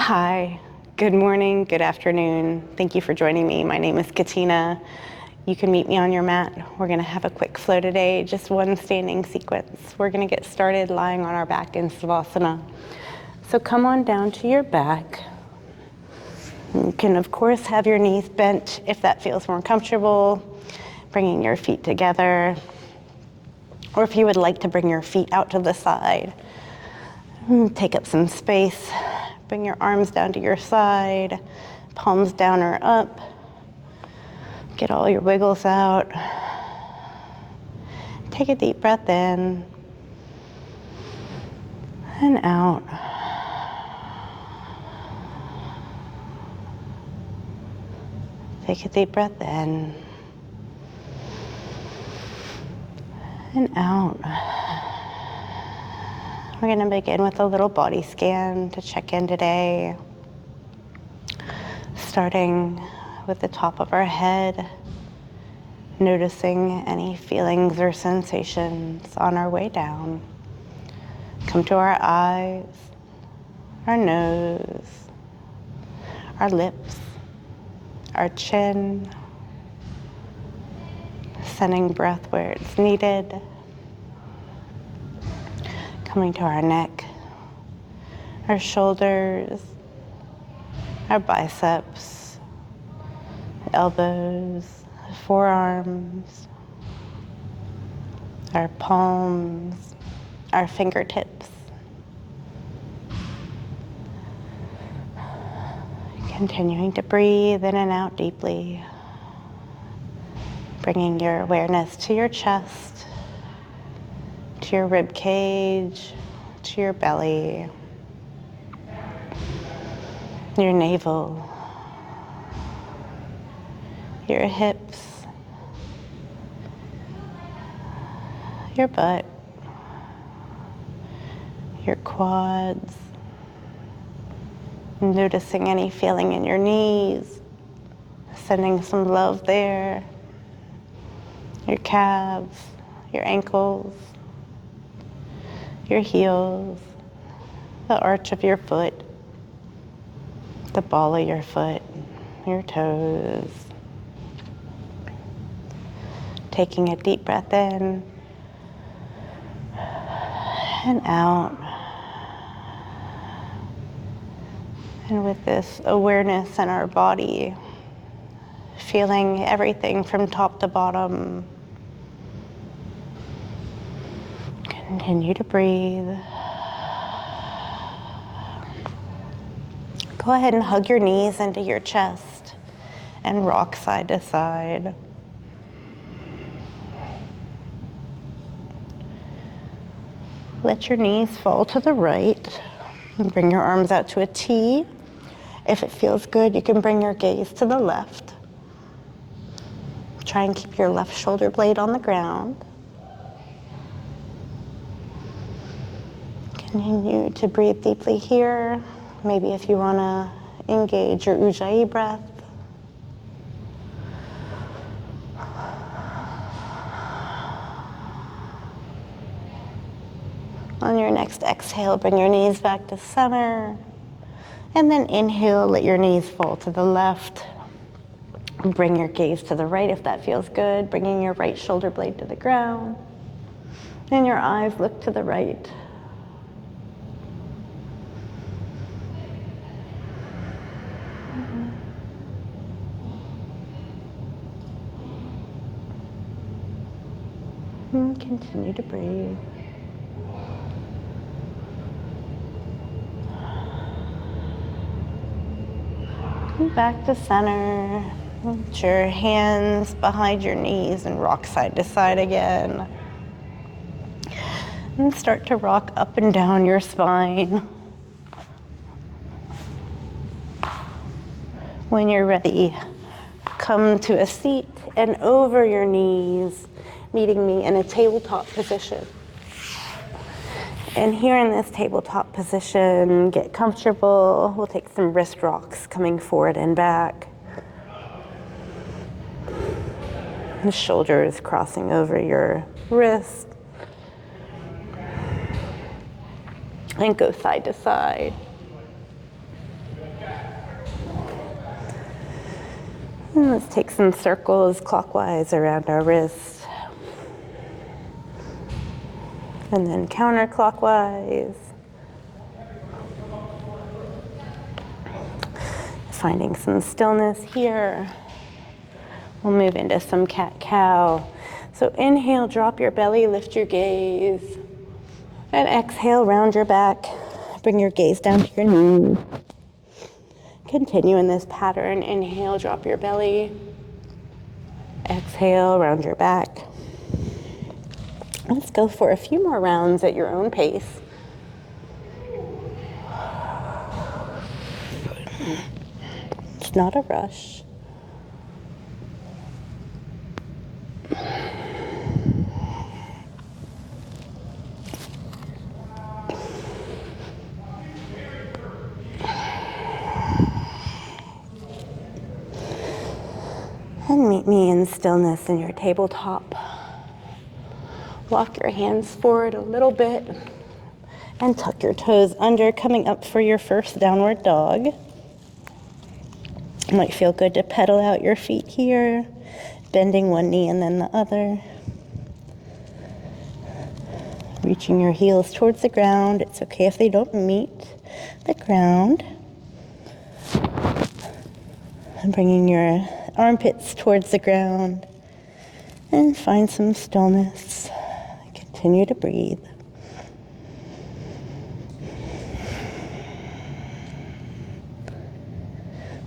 Hi, good morning, good afternoon. Thank you for joining me. My name is Katina. You can meet me on your mat. We're gonna have a quick flow today, just one standing sequence. We're gonna get started lying on our back in savasana. So come on down to your back. You can of course have your knees bent if that feels more comfortable, bringing your feet together. Or if you would like to bring your feet out to the side, take up some space. Bring your arms down to your side, palms down or up. Get all your wiggles out. Take a deep breath in and out. Take a deep breath in and out. We're going to begin with a little body scan to check in today. Starting with the top of our head, noticing any feelings or sensations on our way down. Come to our eyes, our nose, our lips, our chin, sending breath where it's needed. Coming to our neck, our shoulders, our biceps, elbows, forearms, our palms, our fingertips. Continuing to breathe in and out deeply, bringing your awareness to your chest, to your rib cage, to your belly, your navel, your hips, your butt, your quads, noticing any feeling in your knees, sending some love there, your calves, your ankles, your heels, the arch of your foot, the ball of your foot, your toes. Taking a deep breath in and out. And with this awareness in our body, feeling everything from top to bottom, continue to breathe. Go ahead and hug your knees into your chest and rock side to side. Let your knees fall to the right and bring your arms out to a T. If it feels good, you can bring your gaze to the left. Try and keep your left shoulder blade on the ground. Continue to breathe deeply here. Maybe if you want to engage your Ujjayi breath. On your next exhale, bring your knees back to center. And then inhale, let your knees fall to the left. Bring your gaze to the right if that feels good. Bringing your right shoulder blade to the ground. And your eyes look to the right. And continue to breathe. Come back to center. Put your hands behind your knees and rock side to side again. And start to rock up and down your spine. When you're ready, come to a seat and over your knees, meeting me in a tabletop position. And here in this tabletop position, get comfortable. We'll take some wrist rocks coming forward and back. The shoulders crossing over your wrist. And go side to side. And let's take some circles clockwise around our wrists. And then counterclockwise. Finding some stillness here. We'll move into some cat-cow. So inhale, drop your belly, lift your gaze. And exhale, round your back. Bring your gaze down to your knees. Continue in this pattern. Inhale, drop your belly. Exhale, round your back. Let's go for a few more rounds at your own pace. It's not a rush. And meet me in stillness in your tabletop. Walk your hands forward a little bit and tuck your toes under, coming up for your first downward dog. It might feel good to pedal out your feet here, bending one knee and then the other. Reaching your heels towards the ground. It's okay if they don't meet the ground. And bringing your armpits towards the ground. And find some stillness. Continue to breathe.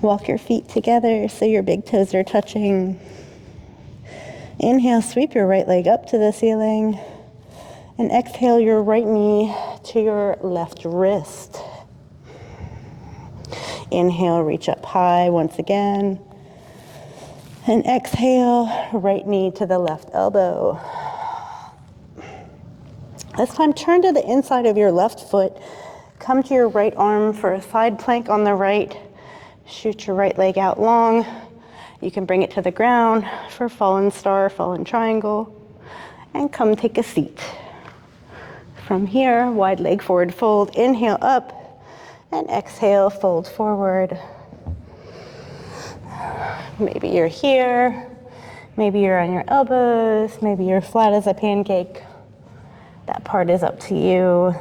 Walk your feet together so your big toes are touching. Inhale, sweep your right leg up to the ceiling. And exhale your right knee to your left wrist. Inhale, reach up high once again. And exhale, right knee to the left elbow. This time, turn to the inside of your left foot. Come to your right arm for a side plank on the right. Shoot your right leg out long. You can bring it to the ground for fallen star, fallen triangle. And come take a seat. From here, wide leg forward fold. Inhale up and exhale, fold forward. Maybe you're here. Maybe you're on your elbows. Maybe you're flat as a pancake. That part is up to you.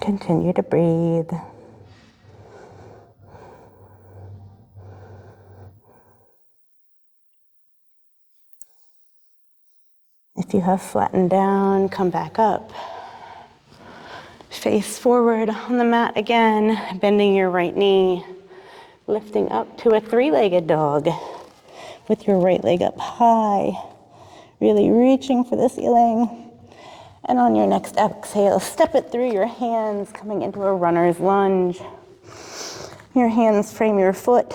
Continue to breathe. If you have flattened down, come back up. Face forward on the mat again, bending your right knee, lifting up to a three-legged dog with your right leg up high, really reaching for the ceiling. And on your next exhale, step it through your hands, coming into a runner's lunge. Your hands frame your foot.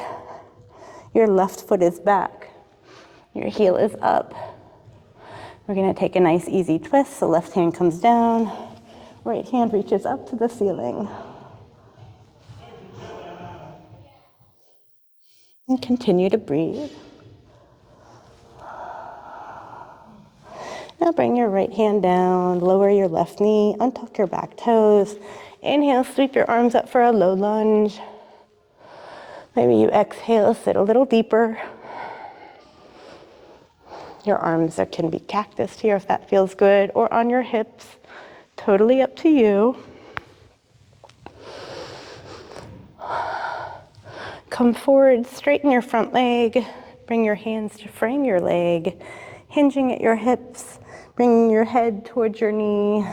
Your left foot is back. Your heel is up. We're going to take a nice easy twist. The left hand comes down. Right hand reaches up to the ceiling. And continue to breathe. Now bring your right hand down, lower your left knee, untuck your back toes. Inhale, sweep your arms up for a low lunge. Maybe you exhale, sit a little deeper. Your arms can be cactused here if that feels good, or on your hips. Totally up to you. Come forward, straighten your front leg. Bring your hands to frame your leg, hinging at your hips, bringing your head towards your knee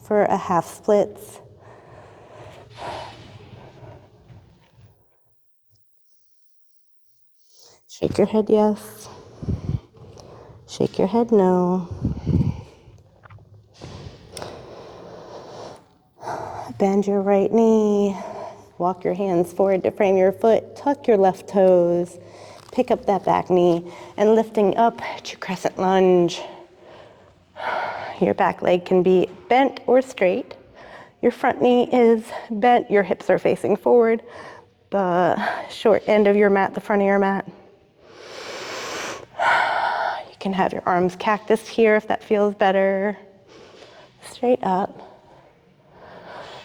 for a half splits. Shake your head yes. Shake your head no. Bend your right knee. Walk your hands forward to frame your foot. Tuck your left toes. Pick up that back knee. And lifting up to crescent lunge. Your back leg can be bent or straight. Your front knee is bent. Your hips are facing forward. The short end of your mat, the front of your mat. You can have your arms cactus here if that feels better. Straight up.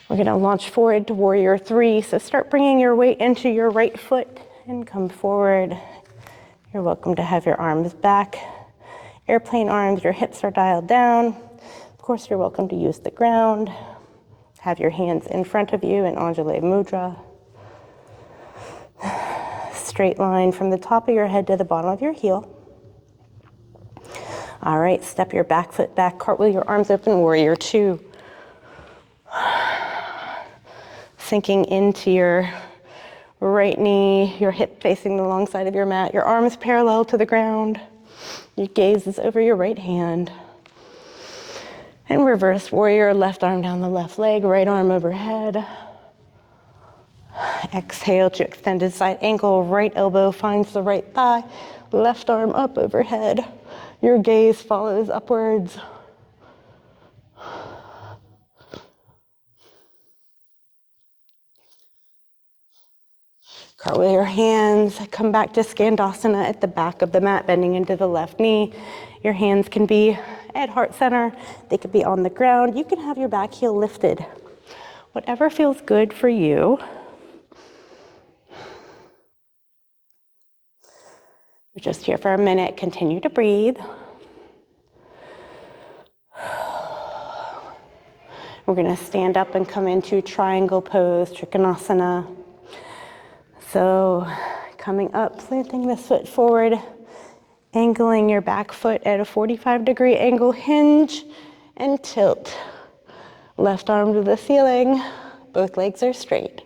We're going to launch forward to warrior three. So start bringing your weight into your right foot and come forward. You're welcome to have your arms back. Airplane arms, your hips are dialed down. Of course, you're welcome to use the ground. Have your hands in front of you in Anjali Mudra. Straight line from the top of your head to the bottom of your heel. All right, step your back foot back, cartwheel your arms open, warrior two. Sinking into your right knee, your hip facing the long side of your mat, your arms parallel to the ground. Your gaze is over your right hand. And reverse warrior, left arm down the left leg, right arm overhead. Exhale to extended side ankle, right elbow finds the right thigh, left arm up overhead. Your gaze follows upwards. Cartwheel your hands, come back to Skandasana at the back of the mat, bending into the left knee. Your hands can be at heart center. They could be on the ground. You can have your back heel lifted. Whatever feels good for you. We're just here for a minute. Continue to breathe. We're going to stand up and come into triangle pose, Trikonasana. So coming up, planting this foot forward, angling your back foot at a 45-degree angle, hinge and tilt. Left arm to the ceiling, both legs are straight.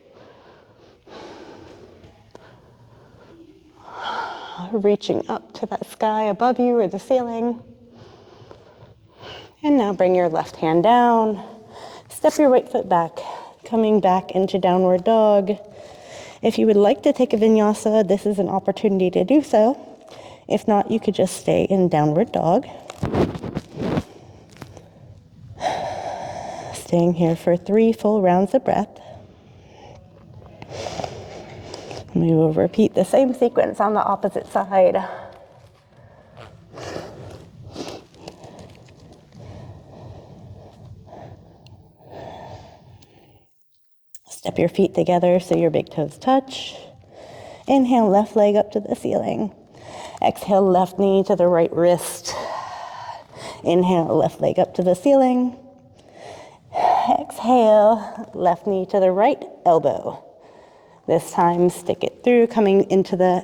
Reaching up to that sky above you or the ceiling. And now bring your left hand down. Step your right foot back, coming back into downward dog. If you would like to take a vinyasa, this is an opportunity to do so. If not, you could just stay in downward dog. Staying here for 3 full rounds of breath. We will repeat the same sequence on the opposite side. Step your feet together so your big toes touch. Inhale, left leg up to the ceiling. Exhale, left knee to the right wrist. Inhale, left leg up to the ceiling. Exhale, left knee to the right elbow. This time, stick it through, coming into the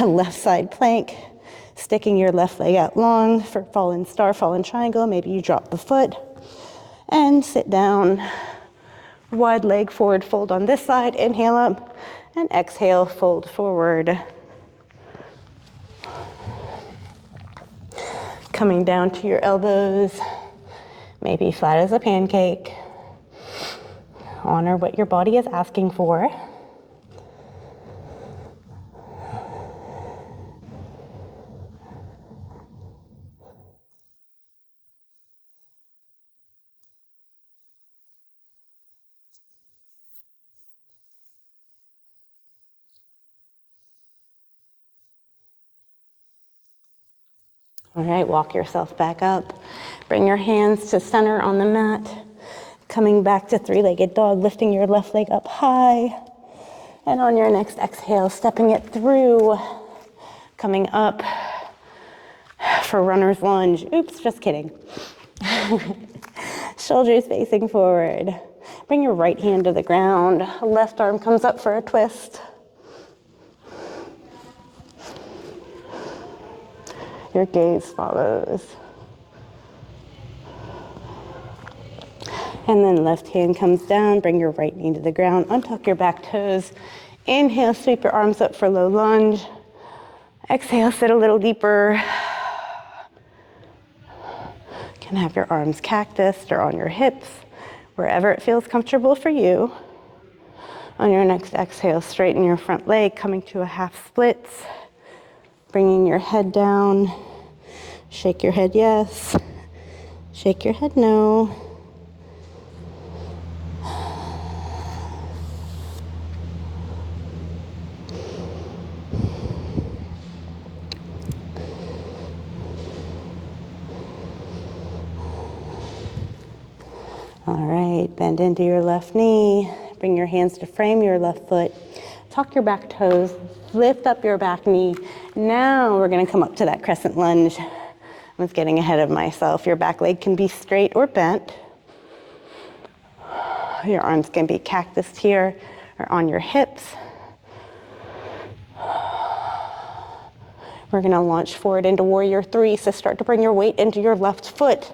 left side plank, sticking your left leg out long for fallen star, fallen triangle. Maybe you drop the foot and sit down. Wide leg forward fold on this side. Inhale up and exhale, fold forward. Coming down to your elbows, maybe flat as a pancake. Honor what your body is asking for. All right, walk yourself back up. Bring your hands to center on the mat. Coming back to 3-legged dog, lifting your left leg up high. And on your next exhale, stepping it through. Coming up for runner's lunge. Oops, just kidding. Shoulders facing forward. Bring your right hand to the ground. Left arm comes up for a twist. Your gaze follows. And then left hand comes down, bring your right knee to the ground, untuck your back toes. Inhale, sweep your arms up for low lunge. Exhale, sit a little deeper. You can have your arms cactused or on your hips, wherever it feels comfortable for you. On your next exhale, straighten your front leg, coming to a half splits. Bringing your head down, shake your head yes, shake your head no. All right, bend into your left knee. Bring your hands to frame your left foot. Tuck your back toes. Lift up your back knee. Now we're going to come up to that crescent lunge. I was getting ahead of myself. Your back leg can be straight or bent. Your arms can be cactused here or on your hips. We're going to launch forward into warrior three. So start to bring your weight into your left foot.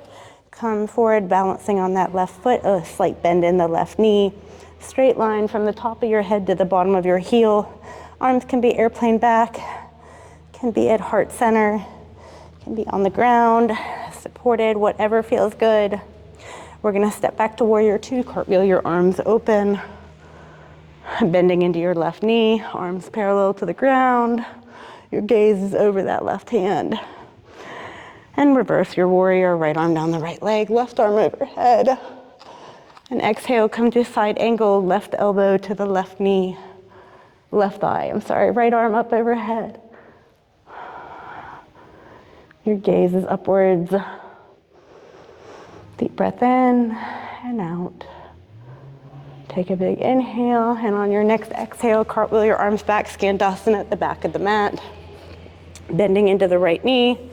Come forward, balancing on that left foot, a slight bend in the left knee. Straight line from the top of your head to the bottom of your heel. Arms can be airplane back, can be at heart center, can be on the ground, supported, whatever feels good. We're gonna step back to warrior two, cartwheel your arms open, bending into your left knee, arms parallel to the ground. Your gaze is over that left hand. And reverse your warrior, right arm down the right leg, left arm overhead. And exhale, come to side angle, left elbow to the left knee, left thigh, right arm up overhead. Your gaze is upwards. Deep breath in and out. Take a big inhale, and on your next exhale, cartwheel your arms back, Skandasana at the back of the mat. Bending into the right knee.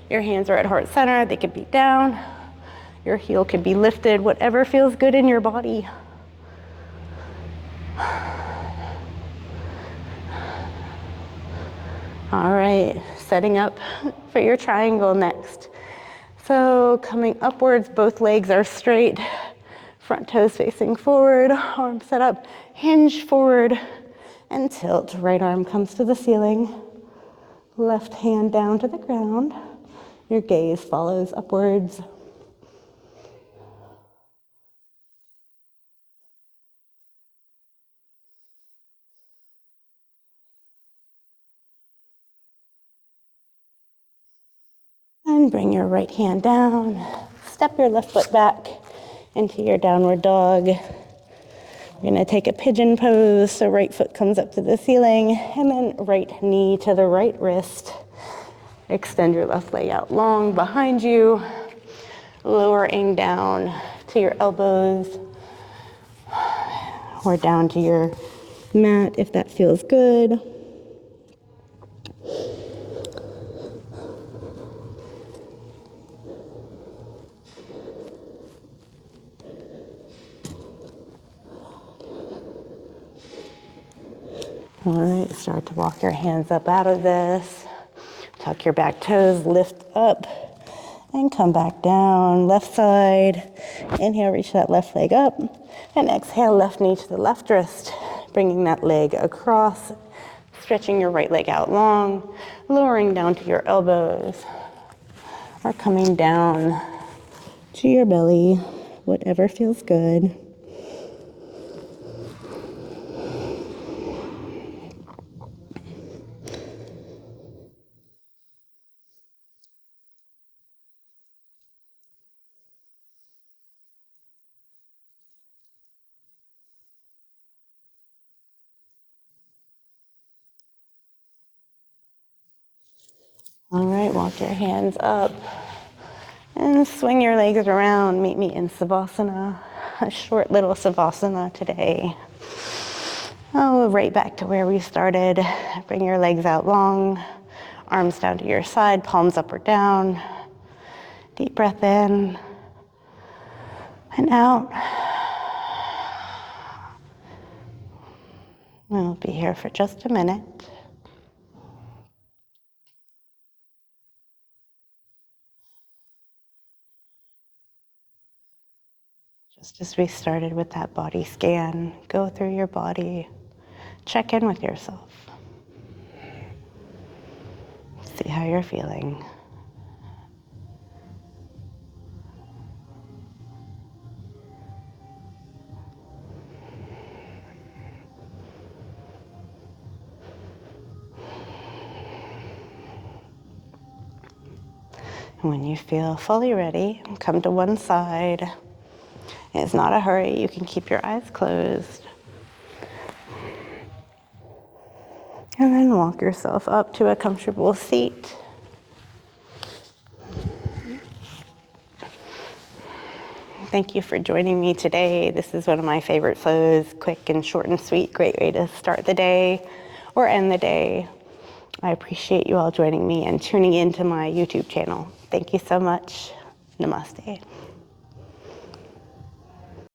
Your hands are at heart center, they could be down. Your heel could be lifted, whatever feels good in your body. All right, setting up for your triangle next. So coming upwards, both legs are straight, front toes facing forward, arms set up, hinge forward and tilt. Right arm comes to the ceiling, left hand down to the ground. Your gaze follows upwards. And bring your right hand down. Step your left foot back into your downward dog. You're gonna take a pigeon pose, so right foot comes up to the ceiling, and then right knee to the right wrist. Extend your left leg out long behind you, lowering down to your elbows or down to your mat if that feels good. All right, start to walk your hands up out of this. Tuck your back toes, lift up, and come back down. Left side. Inhale, reach that left leg up. And exhale, left knee to the left wrist. Bringing that leg across, stretching your right leg out long, lowering down to your elbows, or coming down to your belly, whatever feels good. All right, walk your hands up and swing your legs around. Meet me in savasana, a short little savasana today. Oh, right back to where we started. Bring your legs out long, arms down to your side, palms up or down. Deep breath in and out. We'll be here for just a minute. Just as we started with that body scan, go through your body, check in with yourself. See how you're feeling. And when you feel fully ready, come to one side. It's not a hurry, you can keep your eyes closed. And then walk yourself up to a comfortable seat. Thank you for joining me today. This is one of my favorite flows, quick and short and sweet, great way to start the day or end the day. I appreciate you all joining me and tuning into my YouTube channel. Thank you so much. Namaste.